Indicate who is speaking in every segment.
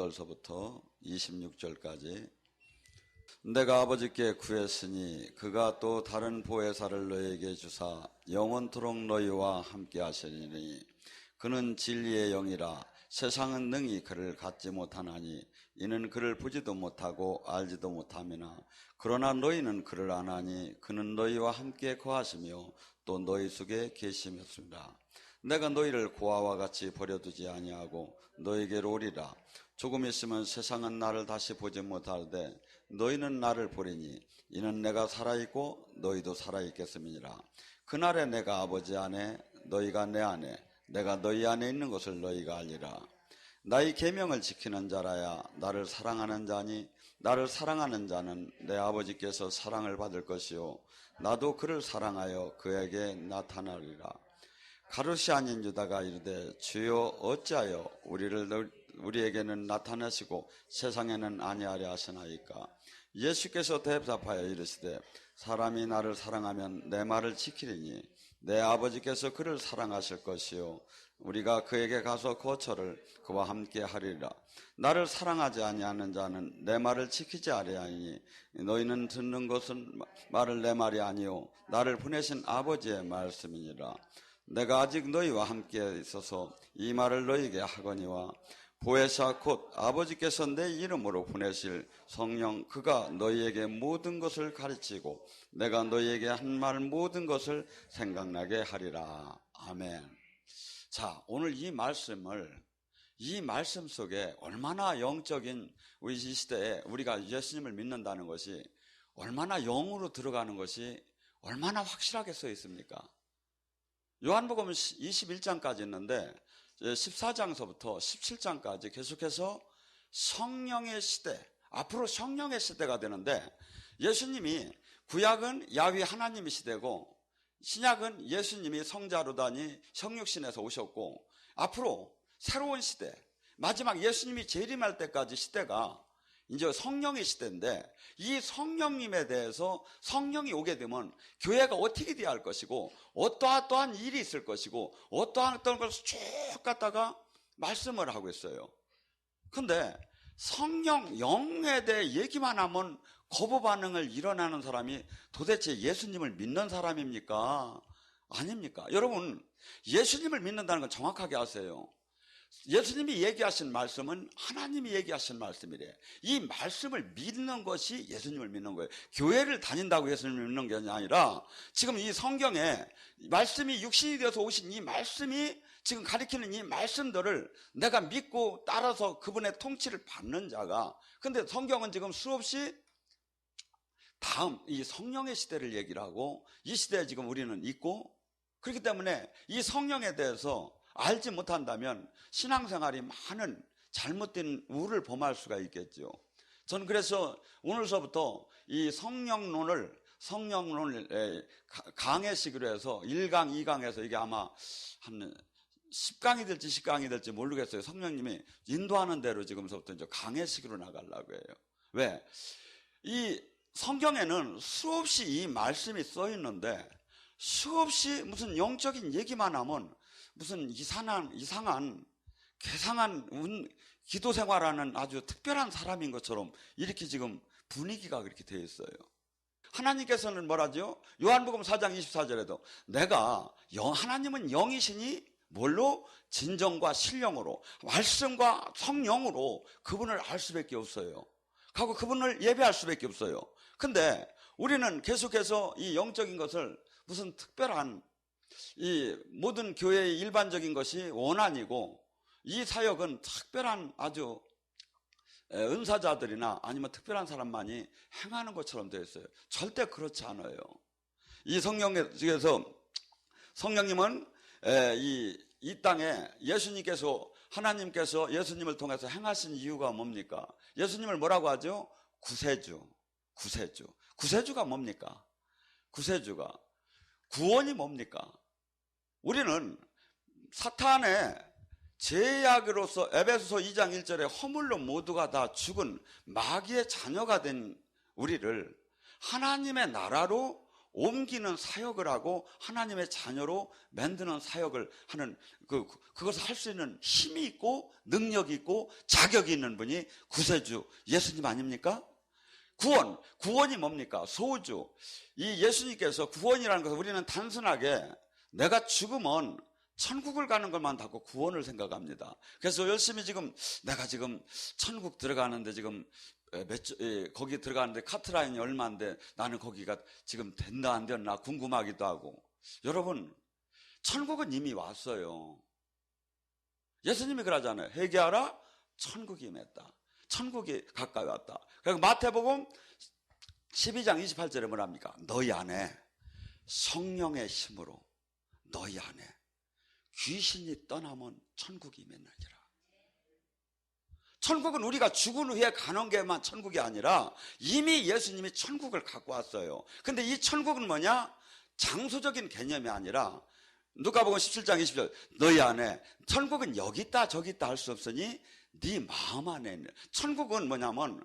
Speaker 1: 18절서부터 26절까지 내가 아버지께 구했으니 그가 또 다른 보혜사를 너희에게 주사 영원토록 너희와 함께 하시리니 그는 진리의 영이라 세상은 능히 그를 갖지 못하나니 이는 그를 보지도 못하고 알지도 못함이나 그러나 너희는 그를 아나니 그는 너희와 함께 거하시며 또 너희 속에 계시었습니다. 내가 너희를 고아와 같이 버려두지 아니하고 너희에게로 오리라. 조금 있으면 세상은 나를 다시 보지 못하되 너희는 나를 보리니 이는 내가 살아있고 너희도 살아있겠음이니라. 그날에 내가 아버지 안에 너희가 내 안에 내가 너희 안에 있는 것을 너희가 알리라. 나의 계명을 지키는 자라야 나를 사랑하는 자니 나를 사랑하는 자는 내 아버지께서 사랑을 받을 것이요 나도 그를 사랑하여 그에게 나타나리라. 가롯이 아닌 유다가 이르되 주여 어찌하여 우리에게는 나타나시고 세상에는 아니하려 하시나이까. 예수께서 대답하여 이르시되 사람이 나를 사랑하면 내 말을 지키리니 내 아버지께서 그를 사랑하실 것이요 우리가 그에게 가서 거처를 그와 함께 하리라. 나를 사랑하지 아니하는 자는 내 말을 지키지 아니하니 너희는 듣는 것은 말을 내 말이 아니요 나를 보내신 아버지의 말씀이니라. 내가 아직 너희와 함께 있어서 이 말을 너희에게 하거니와 보혜사 곧 아버지께서 내 이름으로 보내실 성령 그가 너희에게 모든 것을 가르치고 내가 너희에게 한 말 모든 것을 생각나게 하리라. 아멘. 자, 오늘 이 말씀 속에 얼마나 영적인 우리 이 시대에 우리가 예수님을 믿는다는 것이 얼마나 영으로 들어가는 것이 얼마나 확실하게 써 있습니까? 요한복음 21장까지 있는데 14장서부터 17장까지 계속해서 성령의 시대, 앞으로 성령의 시대가 되는데 예수님이 구약은 야훼 하나님의 시대고 신약은 예수님이 성자로다니 성육신에서 오셨고 앞으로 새로운 시대, 마지막 예수님이 재림할 때까지 시대가 이제 성령의 시대인데 이 성령님에 대해서 성령이 오게 되면 교회가 어떻게 돼야 할 것이고 어떠한 일이 있을 것이고 어떠한 것을 쭉 갖다가 말씀을 하고 있어요. 근데 성령 영에 대해 얘기만 하면 거부 반응을 일어나는 사람이 도대체 예수님을 믿는 사람입니까? 아닙니까? 여러분, 예수님을 믿는다는 건 정확하게 아세요. 예수님이 얘기하신 말씀은 하나님이 얘기하신 말씀이래. 이 말씀을 믿는 것이 예수님을 믿는 거예요. 교회를 다닌다고 예수님을 믿는 게 아니라 지금 이 성경에 말씀이 육신이 되어서 오신 이 말씀이 지금 가리키는 이 말씀들을 내가 믿고 따라서 그분의 통치를 받는 자가, 근데 성경은 지금 수없이 다음 이 성령의 시대를 얘기를 하고 이 시대에 지금 우리는 있고, 그렇기 때문에 이 성령에 대해서 알지 못한다면 신앙생활이 많은 잘못된 우를 범할 수가 있겠죠. 저는 그래서 오늘서부터 이 성령론을 강해식으로 해서 1강, 2강에서 이게 아마 한 10강이 될지 10강이 될지 모르겠어요. 성령님이 인도하는 대로 지금서부터 이제 강해식으로 나가려고 해요. 왜? 이 성경에는 수없이 이 말씀이 써 있는데 수없이 무슨 영적인 얘기만 하면 무슨 이상한 괴상한 기도 생활하는 아주 특별한 사람인 것처럼 이렇게 지금 분위기가 그렇게 되어 있어요. 하나님께서는 뭐라죠? 요한복음 4장 24절에도 내가 하나님은 영이시니 뭘로? 진정과 신령으로, 말씀과 성령으로 그분을 알 수밖에 없어요. 하고 그분을 예배할 수밖에 없어요. 근데 우리는 계속해서 이 영적인 것을 무슨 특별한 이 모든 교회의 일반적인 것이 원한이고 이 사역은 특별한 아주 은사자들이나 아니면 특별한 사람만이 행하는 것처럼 되어 있어요. 절대 그렇지 않아요. 이 성령에서 성령님은 이 땅에 예수님께서 하나님께서 예수님을 통해서 행하신 이유가 뭡니까? 예수님을 뭐라고 하죠? 구세주가 뭡니까? 구세주가 구원이 뭡니까? 우리는 사탄의 제약으로서 에베소서 2장 1절에 허물로 모두가 다 죽은 마귀의 자녀가 된 우리를 하나님의 나라로 옮기는 사역을 하고 하나님의 자녀로 만드는 사역을 하는 그것을 할 수 있는 힘이 있고 능력이 있고 자격이 있는 분이 구세주 예수님 아닙니까? 구원이 뭡니까? 소주. 이 예수님께서 구원이라는 것은 우리는 단순하게 내가 죽으면 천국을 가는 것만 갖고 구원을 생각합니다. 그래서 열심히 내가 천국 들어가는데 거기 들어가는데 카트라인이 얼마인데 나는 거기가 지금 된다 안 됐나 궁금하기도 하고. 여러분, 천국은 이미 왔어요. 예수님이 그러잖아요. 회개하라, 천국이 임했다. 천국이 가까이 왔다. 그리고 마태복음 12장 28절에 뭐랍니까? 너희 안에 성령의 힘으로 너희 안에 귀신이 떠나면 천국이 임했느니라. 천국은 우리가 죽은 후에 가는 게만 천국이 아니라 이미 예수님이 천국을 갖고 왔어요. 근데 이 천국은 뭐냐? 장소적인 개념이 아니라 누가복음 17장 20절 너희 안에 천국은 여기 있다 저기 있다 할 수 없으니 네 마음 안에 있는. 천국은 뭐냐면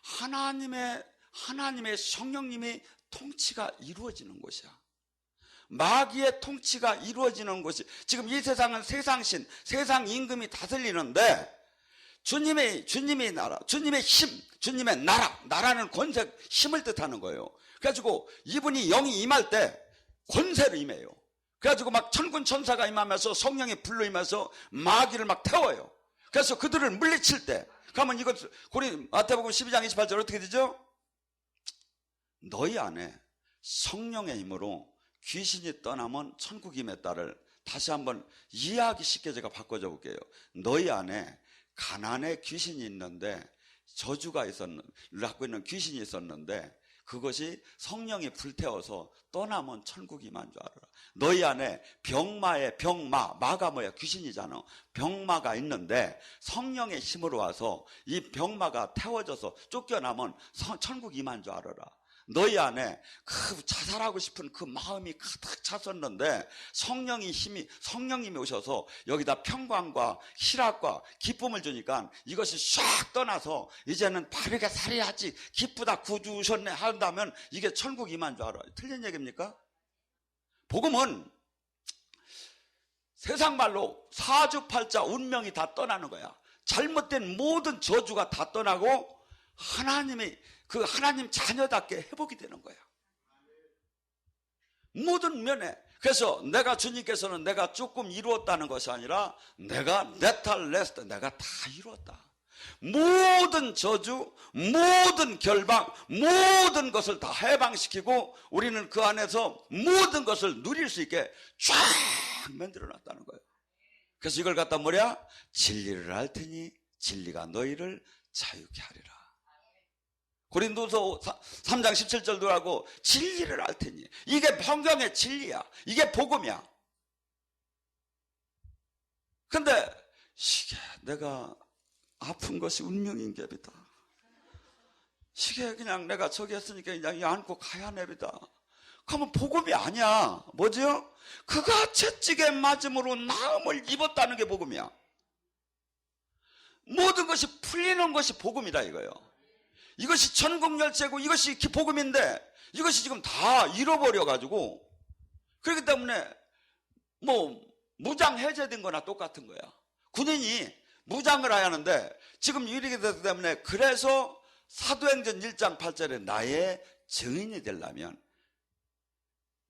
Speaker 1: 하나님의 성령님이 통치가 이루어지는 곳이야. 마귀의 통치가 이루어지는 곳이. 지금 이 세상은 세상신, 세상 임금이 다스리는데 주님의 나라, 주님의 힘, 주님의 나라는 권세, 힘을 뜻하는 거예요. 그래가지고 이분이 영이 임할 때 권세로 임해요. 그래가지고 막 천군 천사가 임하면서 성령이 불로 임해서 마귀를 막 태워요. 그래서 그들을 물리칠 때, 그러면 이것, 마태복음 12장 28절 어떻게 되죠? 너희 안에 성령의 힘으로 귀신이 떠나면 천국이 임했다를 다시 한번 이해하기 쉽게 제가 바꿔줘 볼게요. 너희 안에 가난의 귀신이 있는데 저주가 갖고 있는 귀신이 있었는데 그것이 성령이 불태워서 떠나면 천국이 임한 줄 알아라. 너희 안에 마가 뭐야? 귀신이잖아. 병마가 있는데 성령의 힘으로 와서 이 병마가 태워져서 쫓겨나면 천국이 임한 줄 알아라. 너희 안에 자살하고 싶은 그 마음이 가득 찼었는데 성령님이 오셔서 여기다 평강과 희락과 기쁨을 주니까 이것이 싹 떠나서 이제는 바르게 살아야지 기쁘다 구주 오셨네 한다면 이게 천국 임한 줄 알아요. 틀린 얘기입니까? 복음은 세상 말로 사주팔자 운명이 다 떠나는 거야. 잘못된 모든 저주가 다 떠나고 하나님 자녀답게 회복이 되는 거야. 모든 면에. 그래서 주님께서는 내가 조금 이루었다는 것이 아니라 내가 내가 다 이루었다. 모든 저주, 모든 결방, 모든 것을 다 해방시키고 우리는 그 안에서 모든 것을 누릴 수 있게 쫙 만들어놨다는 거예요. 그래서 이걸 갖다 뭐냐? 진리를 알 테니 진리가 너희를 자유케 하리라. 고린도서 3장 17절도 하고 진리를 알 테니. 이게 성경의 진리야. 이게 복음이야. 근데 이게 내가 아픈 것이 운명인갑이다. 이게 그냥 내가 저기 했으니까 그냥 안고 가야 내비다. 그러면 복음이 아니야. 뭐죠? 그가 채찍에 맞음으로 나음을 입었다는 게 복음이야. 모든 것이 풀리는 것이 복음이다 이거예요. 이것이 천국 열쇠고 이것이 복음인데 이것이 지금 다 잃어버려가지고 그렇기 때문에 무장 해제된 거나 똑같은 거야. 군인이 무장을 해야 하는데 지금 이렇게 되기 때문에 그래서 사도행전 1장 8절에 나의 증인이 되려면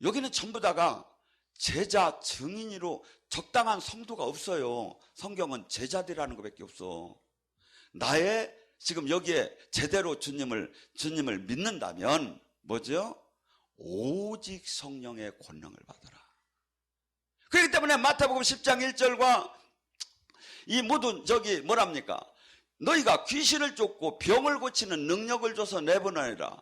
Speaker 1: 여기는 전부 다가 제자 증인으로 적당한 성도가 없어요. 성경은 제자들이라는 것밖에 없어. 지금 여기에 제대로 주님을 믿는다면 뭐죠? 오직 성령의 권능을 받아라. 그렇기 때문에 마태복음 10장 1절과 이 모든 뭐랍니까? 너희가 귀신을 쫓고 병을 고치는 능력을 줘서 내보내라.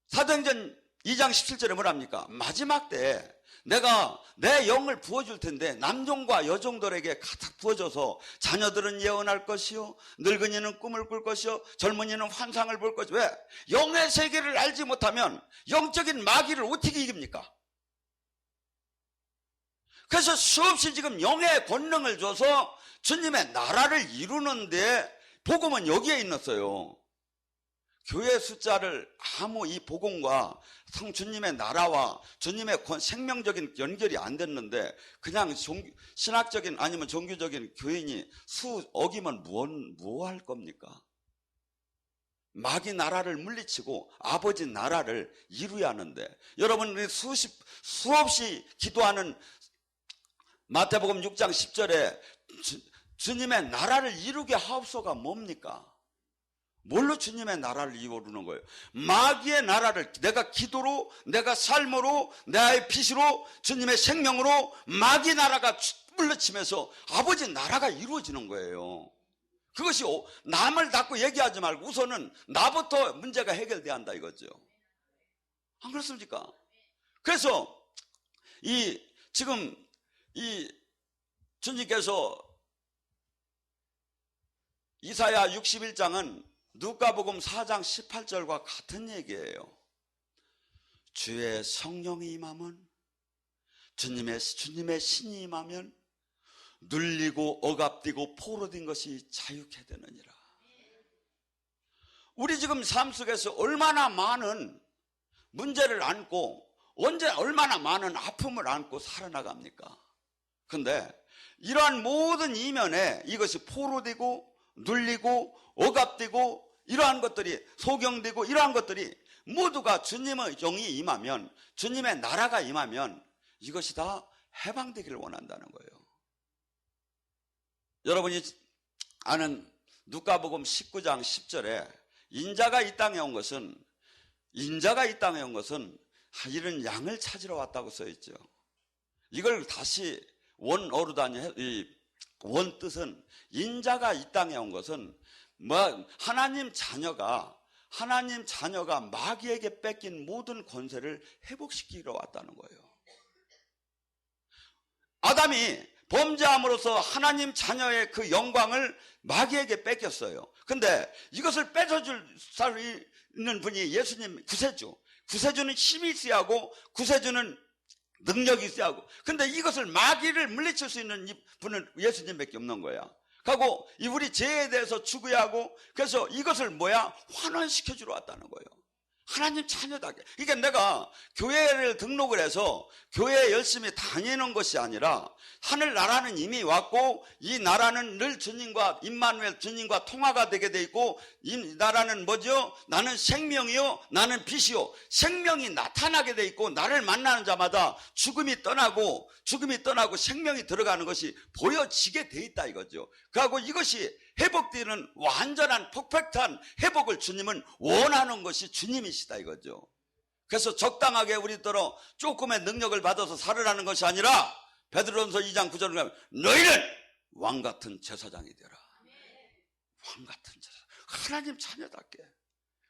Speaker 1: 사도행전 2장 17절에 뭐랍니까? 마지막 때에 내가 내 영을 부어줄 텐데 남종과 여종들에게 가득 부어줘서 자녀들은 예언할 것이요 늙은이는 꿈을 꿀 것이요 젊은이는 환상을 볼 것이요. 왜? 영의 세계를 알지 못하면 영적인 마귀를 어떻게 이깁니까? 그래서 수없이 지금 영의 권능을 줘서 주님의 나라를 이루는데 복음은 여기에 있었어요. 교회 숫자를 아무 이 복음과 주님의 나라와 주님의 생명적인 연결이 안 됐는데 그냥 신학적인 아니면 종교적인 교인이 어기면 뭐 할 겁니까? 마귀 나라를 물리치고 아버지 나라를 이루어야 하는데, 여러분 수없이 기도하는 마태복음 6장 10절에 주님의 나라를 이루게 하옵소가 뭡니까? 뭘로 주님의 나라를 이루는 거예요? 마귀의 나라를 내가 기도로, 내가 삶으로, 나의 빛으로, 주님의 생명으로 마귀 나라가 물리치면서 아버지 나라가 이루어지는 거예요. 그것이 남을 닫고 얘기하지 말고 우선은 나부터 문제가 해결돼야 한다 이거죠. 안 그렇습니까? 그래서 지금 주님께서 이사야 61장은 누가복음 4장 18절과 같은 얘기예요. 주의 성령이 임하면, 주님의 신이 임하면 눌리고 억압되고 포로된 것이 자유케 되느니라. 우리 지금 삶 속에서 얼마나 많은 문제를 안고 얼마나 많은 아픔을 안고 살아나갑니까? 근데 이러한 모든 이면에 이것이 포로되고 눌리고 억압되고 이러한 것들이 소경되고 이러한 것들이 모두가 주님의 영이 임하면, 주님의 나라가 임하면 이것이 다 해방되기를 원한다는 거예요. 여러분이 아는 누가복음 19장 10절에 인자가 이 땅에 온 것은 이런 양을 찾으러 왔다고 써있죠. 이걸 다시 원 뜻은, 인자가 이 땅에 온 것은 하나님 자녀가 마귀에게 뺏긴 모든 권세를 회복시키러 왔다는 거예요. 아담이 범죄함으로써 하나님 자녀의 그 영광을 마귀에게 뺏겼어요. 근데 이것을 뺏어줄 수 있는 분이 예수님 구세주는 힘이 있어야 하고 구세주는 능력이 있어야 하고, 근데 이것을 마귀를 물리칠 수 있는 분은 예수님밖에 없는 거야. 하고 우리 죄에 대해서 추구해야 하고, 그래서 이것을 환원시켜주러 왔다는 거예요. 하나님 자녀답게. 그러니까 내가 교회를 등록을 해서 교회에 열심히 다니는 것이 아니라 하늘나라는 이미 왔고, 이 나라는 늘 주님과 임마누엘 주님과 통화가 되게 돼 있고, 이 나라는 뭐죠? 나는 생명이요, 나는 빛이요. 생명이 나타나게 돼 있고, 나를 만나는 자마다 죽음이 떠나고 생명이 들어가는 것이 보여지게 돼 있다 이거죠. 그리고 이것이 회복되는 완전한 퍼펙트한 회복을 주님은 원하는 것이 주님이시다 이거죠. 그래서 적당하게 우리더러 조금의 능력을 받아서 살으라는 것이 아니라 베드로전서 2장 9절을 가면 너희는 왕같은 제사장이 되라. 왕같은 제사장, 하나님 자녀답게.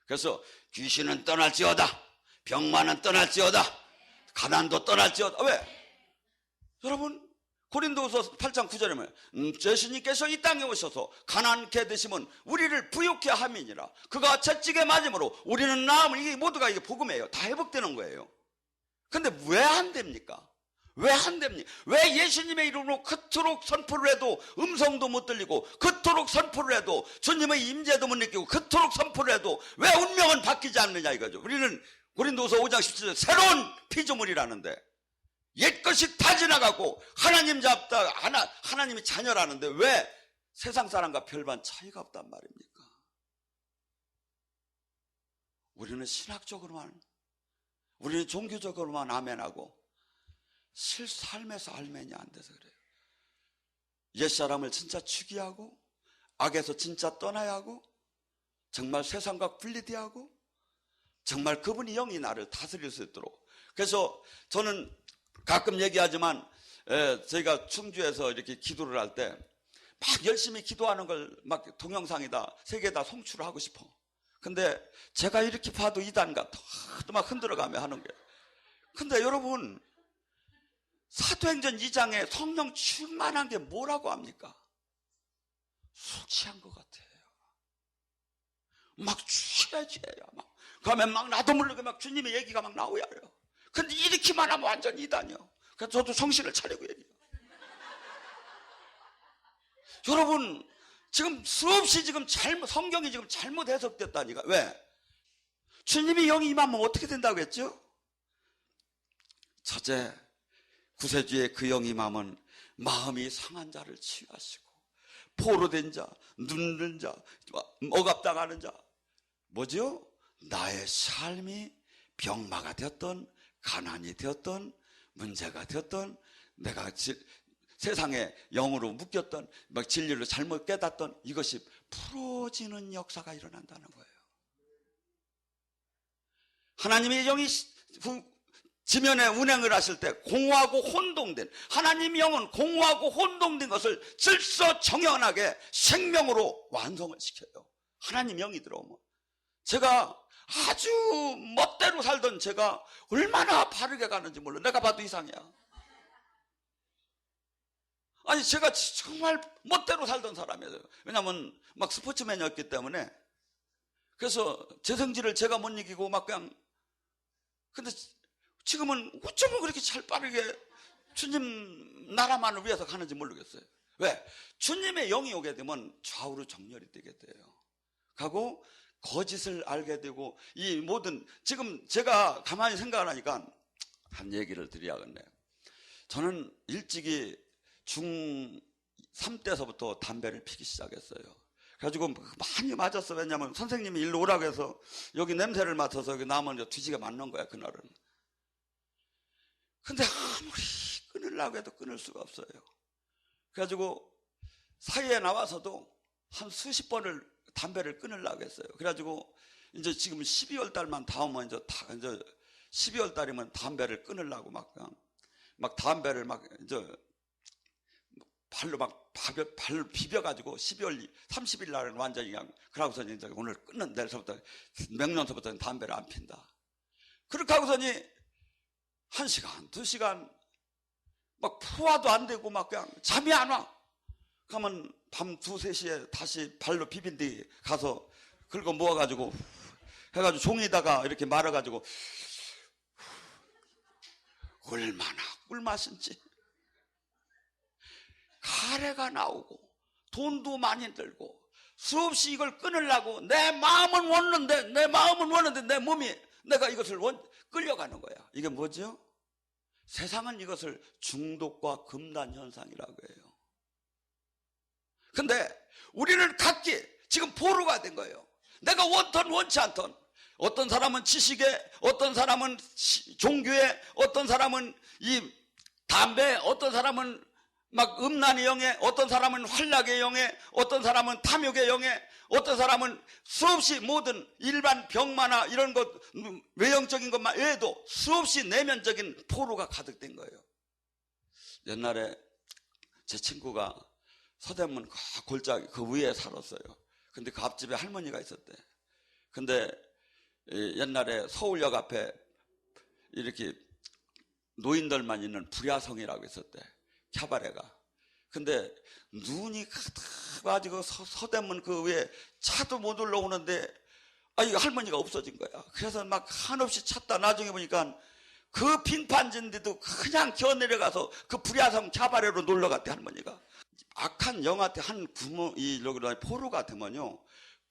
Speaker 1: 그래서 귀신은 떠날지어다, 병만은 떠날지어다, 가난도 떠날지어다. 왜? 여러분 고린도후서 8장 9절에 뭐예요? 예수님께서 이 땅에 오셔서 가난케 되시면 우리를 부유케 함이니라. 그가 채찍에 맞음으로 우리는 나음을, 이게 모두가 이게 복음이에요. 다 회복되는 거예요. 근데 왜 안 됩니까? 왜 안 됩니까? 왜 예수님의 이름으로 그토록 선포를 해도 음성도 못 들리고, 그토록 선포를 해도 주님의 임재도 못 느끼고, 그토록 선포를 해도 왜 운명은 바뀌지 않느냐 이거죠. 우리는 고린도후서 5장 17절 새로운 피조물이라는데, 옛것이 다 지나가고 하나님 하나님이 자녀라는데 왜 세상 사람과 별반 차이가 없단 말입니까? 우리는 신학적으로만, 우리는 종교적으로만 아멘하고 삶에서 알멘이 안 돼서 그래요. 옛사람을 진짜 추기하고, 악에서 진짜 떠나야 하고, 정말 세상과 분리돼야 하고, 정말 그분이 영이 나를 다스릴 수 있도록. 그래서 저는 가끔 얘기하지만 저희가 충주에서 이렇게 기도를 할 때 막 열심히 기도하는 걸 막 동영상에다 세계에다 송출을 하고 싶어. 근데 제가 이렇게 봐도 이단 같아. 또 막 흔들어가며 하는 게. 근데 여러분 사도행전 2장에 성령 충만한 게 뭐라고 합니까? 술 취한 것 같아요. 막 취해져요. 막 그러면 막 나도 모르게 막 주님의 얘기가 막 나오야 해요. 근데 이렇게만 하면 완전 이단이요. 그래서 저도 정신을 차리고 얘기해요. 여러분 지금 수없이 지금 성경이 지금 잘못 해석됐다니까. 왜? 주님이 영이 임하면 어떻게 된다고 했죠? 첫째, 구세주의 그 영이 임하면 마음이 상한 자를 치유하시고, 포로된 자, 눕는 자, 억압당하는 자, 뭐죠? 나의 삶이 병마가 되었던, 가난이 되었던, 문제가 되었던, 내가 세상에 영으로 묶였던, 막 진리로 잘못 깨닫던 이것이 풀어지는 역사가 일어난다는 거예요. 하나님의 영이 지면에 운행을 하실 때 공허하고 혼동된, 하나님의 영은 공허하고 혼동된 것을 질서정연하게 생명으로 완성을 시켜요. 하나님 영이 들어오면. 제가 아주 멋대로 살던 제가 얼마나 바르게 가는지 몰라. 내가 봐도 이상이야. 아니, 제가 정말 멋대로 살던 사람이에요. 왜냐면 막 스포츠맨이었기 때문에. 그래서 제 성질을 제가 못 이기고 막 그냥. 근데 지금은 어쩌면 그렇게 잘 빠르게 주님 나라만을 위해서 가는지 모르겠어요. 왜? 주님의 영이 오게 되면 좌우로 정렬이 되게 돼요. 가고 거짓을 알게 되고, 이 모든, 지금 제가 가만히 생각을 하니까 한 얘기를 드려야겠네요. 저는 일찍이 중3 때서부터 담배를 피기 시작했어요. 그래가지고 많이 맞았어요. 왜냐하면 선생님이 일로 오라고 해서 여기 냄새를 맡아서 여기 나면 뒤지게 맞는 거야, 그날은. 근데 아무리 끊으려고 해도 끊을 수가 없어요. 그래가지고 사회에 나와서도 한 수십 번을 담배를 끊으려고 했어요. 그래가지고 이제 지금 12월 달만 닿으면 이제 12월 달이면 담배를 끊으려고 막 담배를 막 이제 발로 비벼가지고 12월 30일 날은 완전히 그냥, 그러고서는 이제 오늘 끊는 내일서부터 명년서부터는 담배를 안 핀다. 그렇게 하고서니 1시간, 2시간 막 푸화도 안 되고 막 그냥 잠이 안 와. 그러면 밤 2, 3시에 다시 발로 비빈 뒤 가서 긁어 모아가지고 해가지고 종이다가 이렇게 말아가지고 얼마나 꿀맛인지. 가래가 나오고 돈도 많이 들고 수없이 이걸 끊으려고 내 마음은 원하는데 내 몸이 내가 이것을 끌려가는 거야. 이게 뭐죠? 세상은 이것을 중독과 금단 현상이라고 해요. 근데 우리는 각기 지금 포로가 된 거예요. 내가 원턴 원치 않던, 어떤 사람은 지식에, 어떤 사람은 종교에, 어떤 사람은 이 담배, 어떤 사람은 막 음란의 영에, 어떤 사람은 활락의 영에, 어떤 사람은 탐욕의 영에, 어떤 사람은 수없이 모든 일반 병마나 이런 것, 외형적인 것만 외에도 수없이 내면적인 포로가 가득된 거예요. 옛날에 제 친구가 서대문 골짜기 그 위에 살았어요. 근데 그 앞집에 할머니가 있었대. 근데 옛날에 서울역 앞에 이렇게 노인들만 있는 불야성이라고 있었대. 캬바레가. 근데 눈이 가득 가지고 서대문 그 위에 차도 못 올라오는데 이 할머니가 없어진 거야. 그래서 막 한없이 찾다 나중에 보니까 그 빙판진데도 그냥 기어 내려가서 그 불야성 캬바레로 놀러 갔대, 할머니가. 악한 영한테 한 포로 같으면요,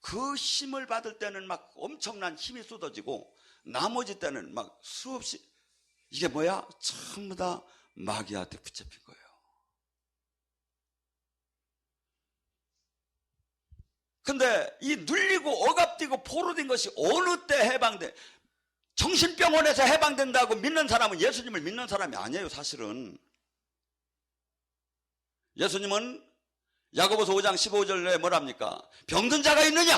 Speaker 1: 그 힘을 받을 때는 막 엄청난 힘이 쏟아지고 나머지 때는 막 수없이, 이게 뭐야? 전부 다 마귀한테 붙잡힌 거예요. 근데 이 눌리고 억압되고 포로된 것이 어느 때 해방돼? 정신병원에서 해방된다고 믿는 사람은 예수님을 믿는 사람이 아니에요, 사실은. 예수님은 야고보서 5장 15절에 뭐랍니까? 병든 자가 있느냐?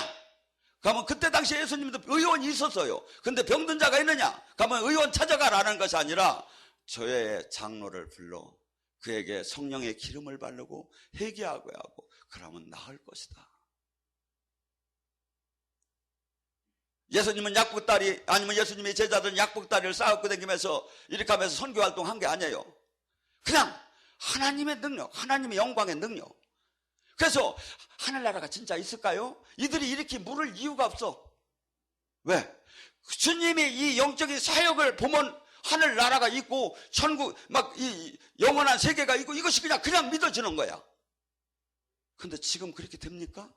Speaker 1: 그러면 그때 당시에 예수님도 의원이 있었어요. 근데 병든 자가 있느냐? 그러면 의원 찾아가라는 것이 아니라 교회의 장로를 불러 그에게 성령의 기름을 바르고 회개하고 하고 그러면 나을 것이다. 예수님은 약복다리, 아니면 예수님의 제자들은 약복다리를 쌓고 다니면서 이렇게 하면서 선교활동한 게 아니에요. 그냥 하나님의 능력, 하나님의 영광의 능력. 그래서 하늘나라가 진짜 있을까요? 이들이 이렇게 물을 이유가 없어. 왜? 주님이 이 영적인 사역을 보면 하늘나라가 있고 천국 막 이 영원한 세계가 있고 이것이 그냥 믿어지는 거야. 근데 지금 그렇게 됩니까?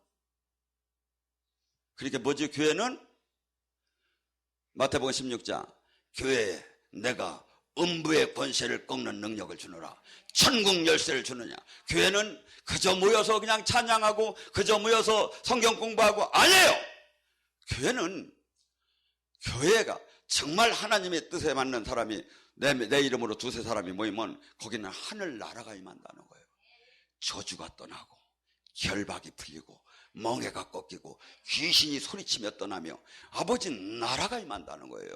Speaker 1: 그렇게 뭐지? 교회는 마태복음 16장 교회에 내가 음부의 권세를 꺾는 능력을 주노라. 천국 열쇠를 주느냐. 교회는 그저 모여서 그냥 찬양하고 그저 모여서 성경 공부하고 아니에요. 교회가 정말 하나님의 뜻에 맞는 사람이 내 이름으로 두세 사람이 모이면 거기는 하늘나라가 임한다는 거예요. 저주가 떠나고 결박이 풀리고 멍해가 꺾이고 귀신이 소리치며 떠나며 아버지 나라가 임한다는 거예요.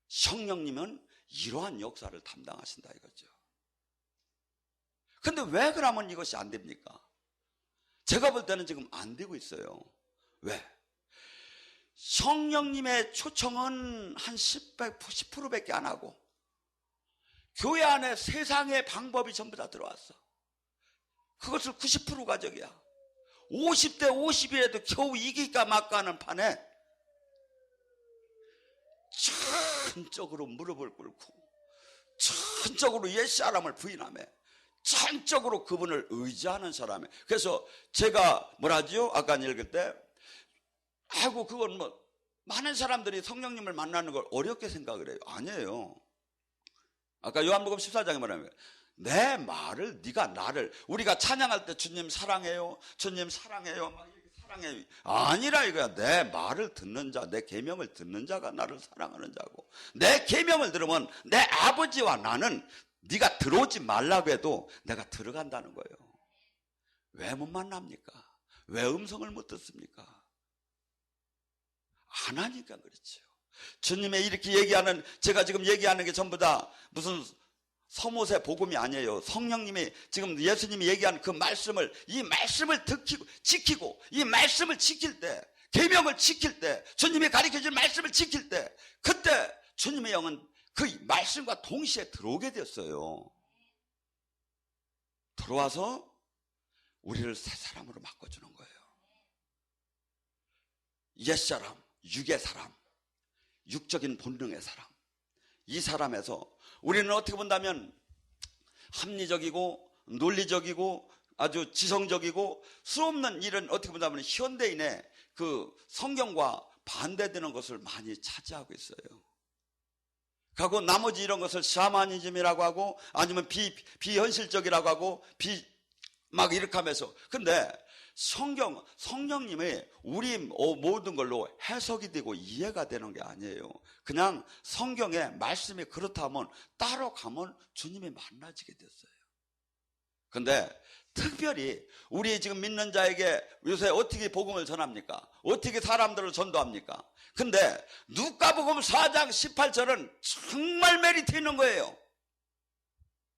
Speaker 1: 성령님은 이러한 역사를 담당하신다 이거죠. 근데 왜 그러면 이것이 안 됩니까? 제가 볼 때는 지금 안 되고 있어요. 왜? 성령님의 초청은 한 10%밖에 안 하고 교회 안에 세상의 방법이 전부 다 들어왔어. 그것을 90% 가져야 50대 50이라도 겨우 이기까 말까 하는 판에 전적으로 무릎을 꿇고 전적으로 옛 사람을 부인하며 전적으로 그분을 의지하는 사람이에요. 그래서 제가 뭐라지요? 아까 읽을 때 아이고 그건 뭐 많은 사람들이 성령님을 만나는 걸 어렵게 생각을 해요. 아니에요. 아까 요한복음 14장에 말하면 내 말을 네가 나를 우리가 찬양할 때 주님 사랑해요. 주님 사랑해요. 막 이렇게 사랑해요. 아니라 이거야. 내 말을 듣는 자, 내 계명을 듣는 자가 나를 사랑하는 자고 내 계명을 들으면 내 아버지와 나는 네가 들어오지 말라고 해도 내가 들어간다는 거예요. 왜 못 만납니까? 왜 음성을 못 듣습니까? 안 하니까 그렇죠. 주님의 이렇게 얘기하는 제가 지금 얘기하는 게 전부 다 무슨 서못의 복음이 아니에요. 성령님이 지금 예수님이 얘기하는 그 말씀을 이 말씀을 지키고 이 말씀을 지킬 때 계명을 지킬 때 주님이 가르쳐준 말씀을 지킬 때 그때 주님의 영은 그 말씀과 동시에 들어오게 됐어요. 들어와서 우리를 새 사람으로 바꿔주는 거예요. 옛사람, 육의 사람, 육적인 본능의 사람, 이 사람에서 우리는 어떻게 본다면 합리적이고 논리적이고 아주 지성적이고 수없는 일은 어떻게 본다면 현대인의 그 성경과 반대되는 것을 많이 차지하고 있어요. 그리고 나머지 이런 것을 샤머니즘이라고 하고 아니면 비현실적이라고 하고 막 이렇게 하면서 근데 성령님의 우리 모든 걸로 해석이 되고 이해가 되는 게 아니에요. 그냥 성경의 말씀이 그렇다면 따라가면 주님이 만나지게 됐어요. 근데 특별히 우리 지금 믿는 자에게 요새 어떻게 복음을 전합니까? 어떻게 사람들을 전도합니까? 근데 누가복음 4장 18절은 정말 메리트 있는 거예요.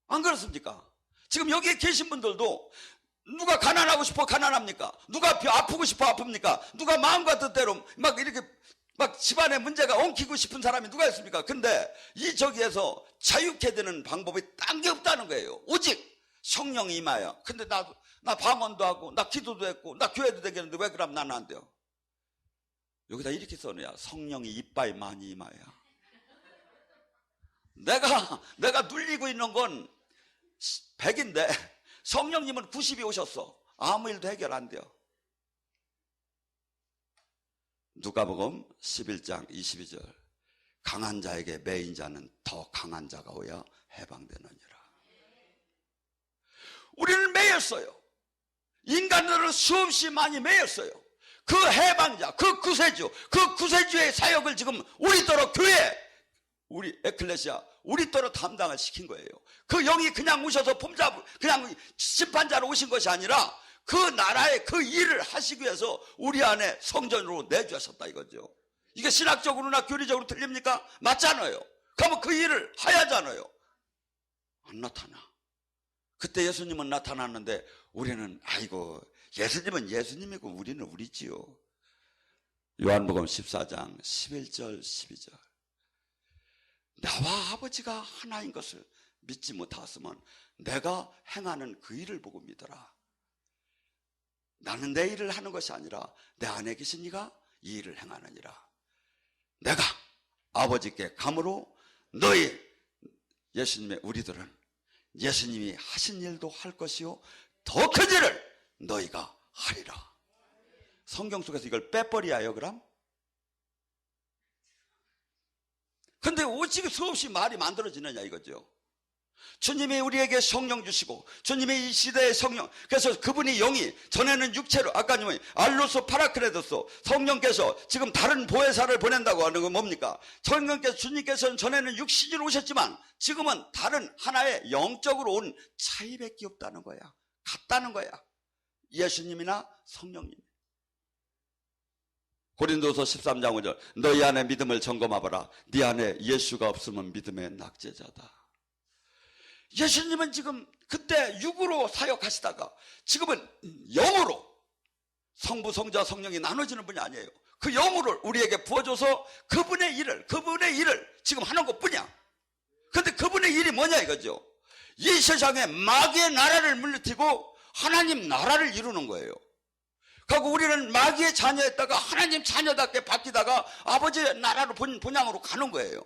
Speaker 1: 안 그렇습니까? 지금 여기에 계신 분들도 누가 가난하고 싶어 가난합니까? 누가 아프고 싶어 아픕니까? 누가 마음과 뜻대로 막 이렇게 막 집안에 문제가 엉키고 싶은 사람이 누가 있습니까? 근데 이 저기에서 자유케 되는 방법이 딴 게 없다는 거예요. 오직 성령이 임하여. 근데 나 방언도 하고 나 기도도 했고 나 교회도 되겠는데 왜 그럼 나는 안 돼요? 여기다 이렇게 써놓아야 성령이 이빠이 많이 임하여. 내가 눌리고 있는 건 100인데 성령님은 90이 오셨어. 아무 일도 해결 안 돼요. 누가복음 11장 22절 강한 자에게 매인 자는 더 강한 자가 오야 해방되느니라. 우리는 매였어요. 인간들은 수없이 많이 매였어요. 그 해방자, 그 구세주의 사역을 지금 우리더러 교회, 우리 에클레시아, 우리더러 담당을 시킨 거예요. 그 영이 그냥 오셔서 그냥 심판자로 오신 것이 아니라 그 나라의 그 일을 하시기 위해서 우리 안에 성전으로 내주셨다 이거죠. 이게 신학적으로나 교리적으로 틀립니까? 맞잖아요. 그러면 그 일을 하야잖아요. 안 나타나. 그때 예수님은 나타났는데 우리는 아이고 예수님은 예수님이고 우리는 우리지요. 요한복음 14장 11절 12절 나와 아버지가 하나인 것을 믿지 못하였으면 내가 행하는 그 일을 보고 믿어라. 나는 내 일을 하는 것이 아니라 내 안에 계신 이가 이 일을 행하느니라. 내가 아버지께 감으로 너희 예수님의 우리들은 예수님이 하신 일도 할 것이요 더 큰 일을 너희가 하리라. 성경 속에서 이걸 빼버려요 그럼? 오직 수없이 말이 만들어지느냐 이거죠. 주님이 우리에게 성령 주시고 주님이 이 시대의 성령, 그래서 그분이 영이 전에는 육체로, 아까 알로스 파라크레도스, 성령께서 지금 다른 보혜사를 보낸다고 하는 건 뭡니까? 성령께서, 주님께서는 전에는 육신으로 오셨지만 지금은 다른 하나의 영적으로 온 차이밖에 없다는 거야. 같다는 거야. 예수님이나 성령님. 고린도서 13장 5절, 너희 안에 믿음을 점검하거라. 네 안에 예수가 없으면 믿음의 낙제자다. 예수님은 지금 그때 육으로 사역하시다가 지금은 영으로, 성부, 성자, 성령이 나눠지는 분이 아니에요. 그 영으로 우리에게 부어줘서 그분의 일을 지금 하는 것뿐이야. 근데 그분의 일이 뭐냐 이거죠. 이 세상에 마귀의 나라를 물리치고 하나님 나라를 이루는 거예요. 그리고 우리는 마귀의 자녀였다가 하나님 자녀답게 바뀌다가 아버지의 나라로 본향으로 가는 거예요.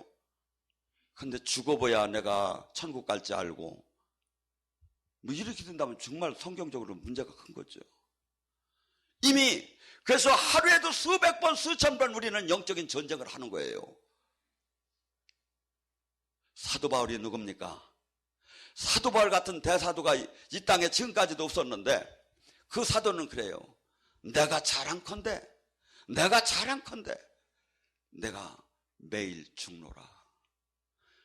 Speaker 1: 근데 죽어봐야 내가 천국 갈지 알고, 뭐 이렇게 된다면 정말 성경적으로 문제가 큰 거죠. 이미 그래서 하루에도 수백 번 수천 번 우리는 영적인 전쟁을 하는 거예요. 사도 바울이 누굽니까? 사도 바울 같은 대사도가 이 땅에 지금까지도 없었는데 그 사도는 그래요. 내가 자랑컨대 내가 매일 죽노라.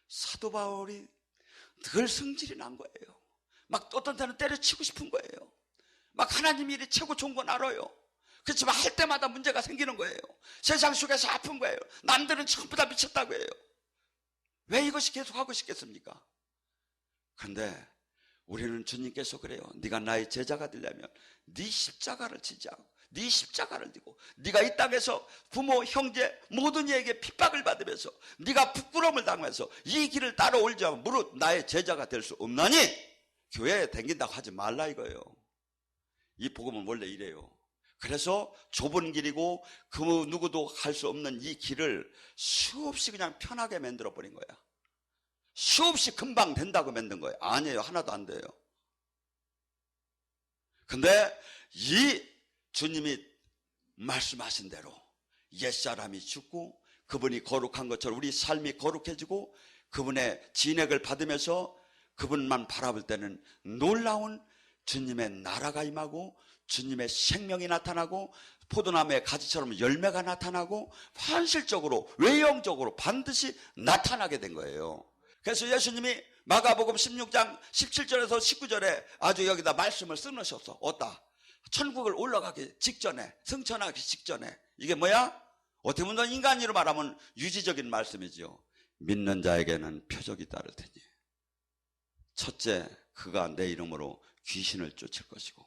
Speaker 1: 사도 바울이 늘 성질이 난 거예요. 막 어떤 때는 때려치고 싶은 거예요. 막 하나님 일이 최고 좋은 건 알아요. 그렇지만 할 때마다 문제가 생기는 거예요. 세상 속에서 아픈 거예요. 남들은 전부 다 미쳤다고 해요. 왜 이것이 계속 하고 싶겠습니까? 그런데 우리는 주님께서 그래요. 네가 나의 제자가 되려면 네 십자가를 지지 않고 네 십자가를 지고 네가 이 땅에서 부모, 형제 모든 이에게 핍박을 받으면서 네가 부끄러움을 당하면서 이 길을 따라올지 않으면 무릇 나의 제자가 될 수 없나니 교회에 댕긴다고 하지 말라 이거예요. 이 복음은 원래 이래요. 그래서 좁은 길이고 그 누구도 갈 수 없는 이 길을 수없이 그냥 편하게 만들어 버린 거야. 수없이 금방 된다고 만든 거예요. 아니에요. 하나도 안 돼요. 근데 이 주님이 말씀하신 대로 옛사람이 죽고 그분이 거룩한 것처럼 우리 삶이 거룩해지고 그분의 진액을 받으면서 그분만 바라볼 때는 놀라운 주님의 나라가 임하고 주님의 생명이 나타나고 포도나무의 가지처럼 열매가 나타나고 현실적으로 외형적으로 반드시 나타나게 된 거예요. 그래서 예수님이 마가복음 16장 17절에서 19절에 아주 여기다 말씀을 써놓으셨어. 어디다? 천국을 올라가기 직전에, 승천하기 직전에. 이게 뭐야? 어떻게 보면 인간으로 말하면 유지적인 말씀이죠. 믿는 자에게는 표적이 따를 테니 첫째, 그가 내 이름으로 귀신을 쫓을 것이고,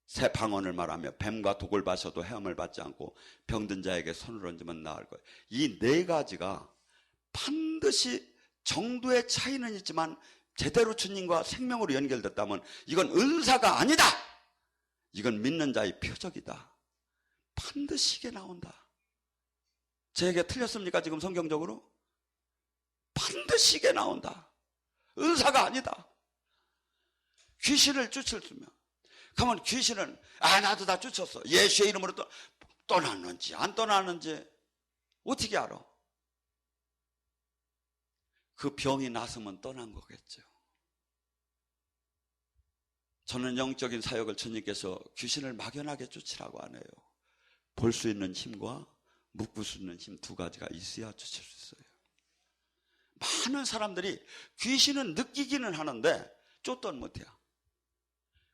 Speaker 1: 새 방언을 말하며 뱀과 독을 마셔도 헤엄을 받지 않고 병든 자에게 손을 얹으면 나을 거예요. 이 네 가지가 반드시 정도의 차이는 있지만 제대로 주님과 생명으로 연결됐다면 이건 은사가 아니다. 이건 믿는 자의 표적이다. 반드시 이게 나온다. 제 얘기가 틀렸습니까? 지금 성경적으로? 반드시 이게 나온다. 은사가 아니다. 귀신을 쫓으면 그러면 귀신은 나도 다 쫓았어. 예수의 이름으로 떠났는지 안 떠났는지 어떻게 알아? 그 병이 났으면 떠난 거겠죠. 저는 영적인 사역을 주님께서 귀신을 막연하게 쫓으라고 안 해요. 볼 수 있는 힘과 묶을 수 있는 힘 두 가지가 있어야 쫓을 수 있어요. 많은 사람들이 귀신은 느끼기는 하는데 쫓던 못해요.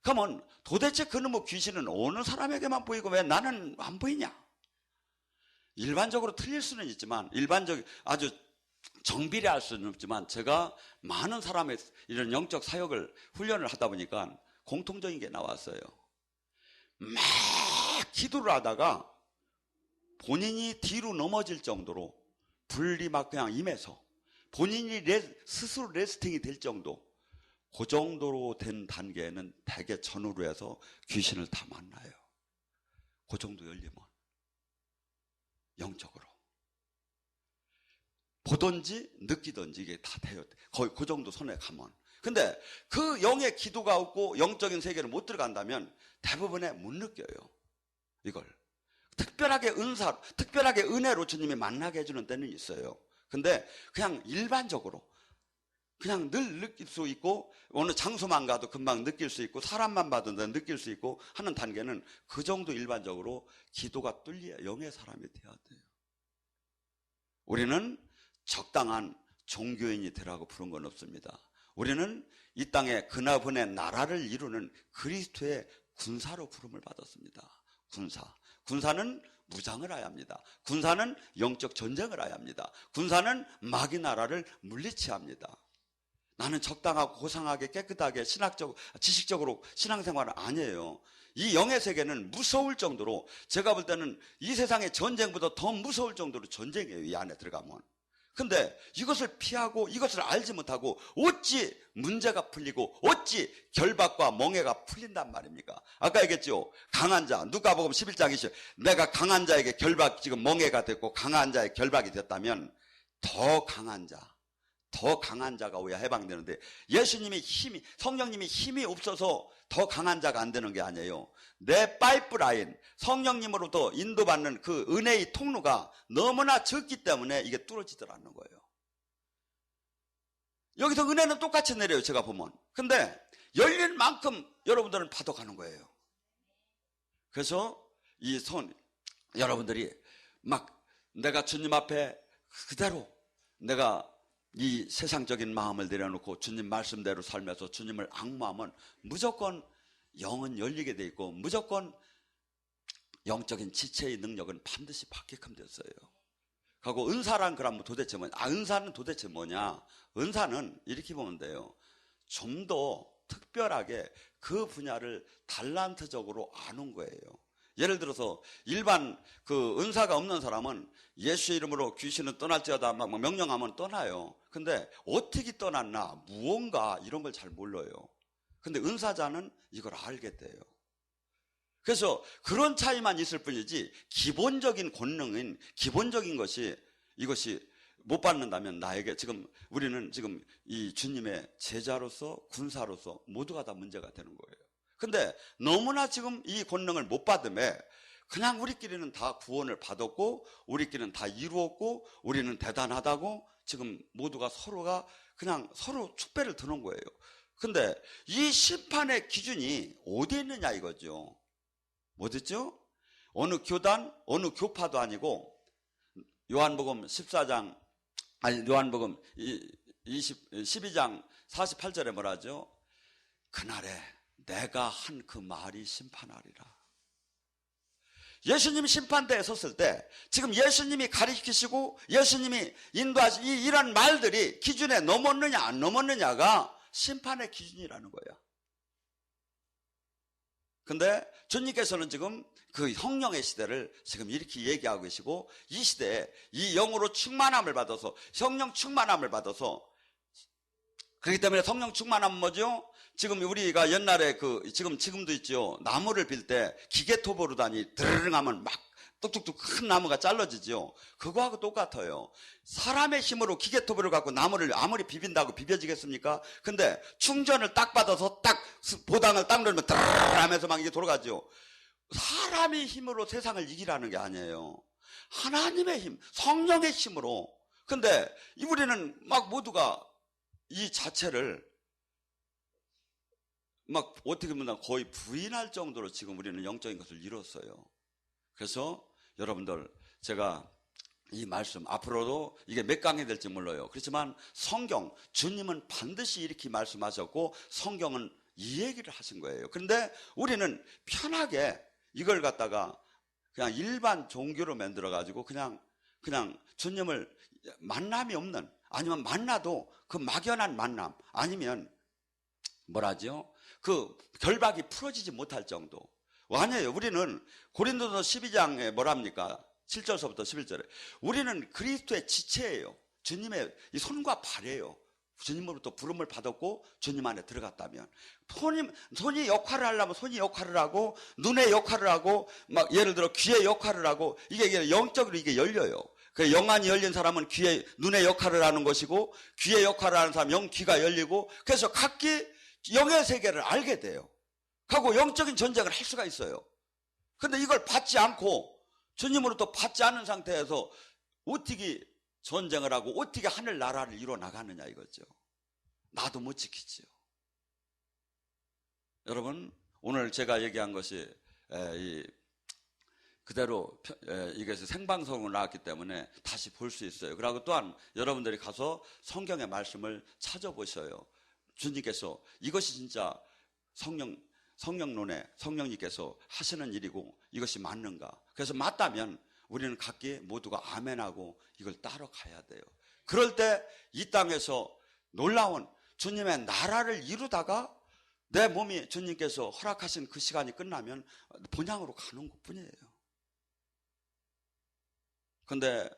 Speaker 1: 그러면 도대체 그놈의 귀신은 어느 사람에게만 보이고 왜 나는 안 보이냐? 일반적으로 틀릴 수는 있지만 아주 정비례할 수는 없지만 제가 많은 사람의 이런 영적 사역을 훈련을 하다 보니까 공통적인 게 나왔어요. 막 기도를 하다가 본인이 뒤로 넘어질 정도로 불이 막 그냥 임해서 본인이 스스로 레스팅이 될 정도, 그 정도로 된 단계에는 대개 전후로 해서 귀신을 다 만나요. 그 정도 열리면 영적으로 보든지 느끼든지 이게 다 돼요. 거의 그 정도 선에 가면. 근데 그 영의 기도가 없고 영적인 세계를 못 들어간다면 대부분의 못 느껴요. 이걸 특별하게 특별하게 은혜로 주님이 만나게 해주는 때는 있어요. 근데 그냥 일반적으로 그냥 늘 느낄 수 있고 어느 장소만 가도 금방 느낄 수 있고 사람만 봐도 느낄 수 있고 하는 단계는 그 정도 일반적으로 기도가 뚫려야 영의 사람이 돼야 돼요. 우리는 적당한 종교인이 되라고 부른 건 없습니다. 우리는 이 땅에 그나분의 나라를 이루는 그리스도의 군사로 부름을 받았습니다. 군사는 무장을 해야 합니다. 군사는 영적 전쟁을 해야 합니다. 군사는 마귀 나라를 물리쳐야 합니다. 나는 적당하고 고상하게 깨끗하게 지식적으로 신앙생활은 아니에요. 이 영의 세계는 무서울 정도로, 제가 볼 때는 이 세상의 전쟁보다 더 무서울 정도로 전쟁이에요, 이 안에 들어가면. 근데 이것을 피하고 이것을 알지 못하고 어찌 문제가 풀리고 어찌 결박과 멍해가 풀린단 말입니까? 아까 얘기했죠. 강한 자, 누가복음 11장 20, 내가 강한 자에게 지금 멍해가 됐고 강한 자의 결박이 됐다면 더 강한 자가 오야 해방되는데, 예수님이 성령님이 힘이 없어서 더 강한 자가 안 되는 게 아니에요. 내 파이프라인, 성령님으로부터 인도받는 그 은혜의 통로가 너무나 적기 때문에 이게 뚫어지질 않는 거예요. 여기서 은혜는 똑같이 내려요, 제가 보면. 근데 열린 만큼 여러분들은 받아가는 거예요. 그래서 여러분들이 막 내가 주님 앞에 그대로 내가 이 세상적인 마음을 내려놓고 주님 말씀대로 살면서 주님을 앙모하면 무조건 영은 열리게 돼 있고 무조건 영적인 지체의 능력은 반드시 받게끔 됐어요. 그리고 은사란 그러면 도대체 뭐냐? 은사는 도대체 뭐냐? 은사는 이렇게 보면 돼요. 좀 더 특별하게 그 분야를 달란트적으로 아는 거예요. 예를 들어서 일반 그 은사가 없는 사람은 예수의 이름으로 귀신은 떠날지어다 막 명령하면 떠나요. 근데 어떻게 떠났나, 무언가 이런 걸 잘 몰라요. 근데 은사자는 이걸 알게 돼요. 그래서 그런 차이만 있을 뿐이지 기본적인 권능인 기본적인 것이 이것이 못 받는다면 나에게 우리는 지금 이 주님의 제자로서 군사로서 모두가 다 문제가 되는 거예요. 근데 너무나 지금 이 권능을 못 받음에 그냥 우리끼리는 다 구원을 받았고 우리끼리는 다 이루었고 우리는 대단하다고 지금 모두가 서로가 그냥 서로 축배를 드는 거예요. 근데 이 심판의 기준이 어디에 있느냐 이거죠. 뭐였죠? 어느 교단, 어느 교파도 아니고 요한복음 12장 42장 뭐라 하죠? 그날에 내가 한 그 말이 심판하리라. 예수님이 심판대에 섰을 때 지금 예수님이 가르치시고 예수님이 인도하신 이런 말들이 기준에 넘었느냐 안 넘었느냐가 심판의 기준이라는 거야. 근데 주님께서는 지금 그 성령의 시대를 지금 이렇게 얘기하고 계시고 이 시대에 이 영으로 충만함을 받아서 성령 충만함을 받아서 그렇기 때문에 성령 충만함은 뭐죠? 지금 우리가 옛날에 지금도 있죠. 나무를 빌 때 기계톱으로 드르릉 하면 막 뚝뚝뚝 큰 나무가 잘라지죠. 그거하고 똑같아요. 사람의 힘으로 기계톱을 갖고 나무를 아무리 비빈다고 비벼지겠습니까? 근데 충전을 딱 받아서 딱 보당을 딱 누르면 드르르 하면서 막 이게 돌아가죠. 사람의 힘으로 세상을 이기라는 게 아니에요. 하나님의 힘, 성령의 힘으로. 근데 우리는 막 모두가 이 자체를 막 어떻게 보면 거의 부인할 정도로 지금 우리는 영적인 것을 이뤘어요. 그래서 여러분들 제가 이 말씀 앞으로도 이게 몇 강이 될지 몰라요. 그렇지만 성경, 주님은 반드시 이렇게 말씀하셨고 성경은 이 얘기를 하신 거예요. 그런데 우리는 편하게 이걸 갖다가 그냥 일반 종교로 만들어가지고 그냥 주님을 만남이 없는, 아니면 만나도 그 막연한 만남, 아니면 뭐라죠? 그 결박이 풀어지지 못할 정도. 아니에요. 우리는 고린도서 12장에 뭐랍니까? 7절서부터 11절에 우리는 그리스도의 지체예요. 주님의 이 손과 발이에요. 주님으로부터 부름을 받았고 주님 안에 들어갔다면 손이 역할을 하려면 손이 역할을 하고 눈의 역할을 하고 막 예를 들어 귀의 역할을 하고 이게 영적으로 이게 열려요. 그 영안이 열린 사람은 눈의 역할을 하는 것이고 귀의 역할을 하는 사람은 귀가 열리고 그래서 각기 영의 세계를 알게 돼요. 하고 영적인 전쟁을 할 수가 있어요. 근데 이걸 받지 않고 주님으로부터 받지 않은 상태에서 어떻게 전쟁을 하고 어떻게 하늘나라를 이루어 나가느냐 이거죠. 나도 못 지키지요. 여러분, 오늘 제가 얘기한 것이 그대로 이것이 생방송으로 나왔기 때문에 다시 볼 수 있어요. 그리고 또한 여러분들이 가서 성경의 말씀을 찾아보셔요. 주님께서 이것이 진짜 성령론에 성령님께서 하시는 일이고 이것이 맞는가. 그래서 맞다면 우리는 각기 모두가 아멘하고 이걸 따라가야 돼요. 그럴 때 이 땅에서 놀라운 주님의 나라를 이루다가 내 몸이 주님께서 허락하신 그 시간이 끝나면 본향으로 가는 것뿐이에요. 근데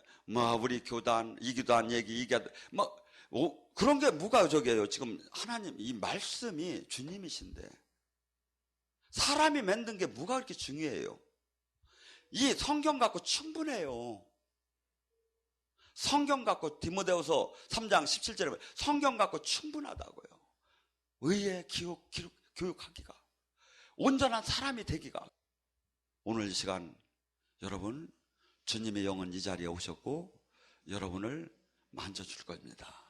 Speaker 1: 우리 교단 이 교단 얘기 이게 그런 게 뭐가 저게요. 지금 하나님 이 말씀이 주님이신데 사람이 만든 게 뭐가 그렇게 중요해요. 이 성경 갖고 충분해요. 성경 갖고 디모데후서 3장 17절에 성경 갖고 충분하다고요. 의에 교육하기가, 온전한 사람이 되기가. 오늘 이 시간 여러분, 주님의 영은 이 자리에 오셨고 여러분을 만져줄 겁니다.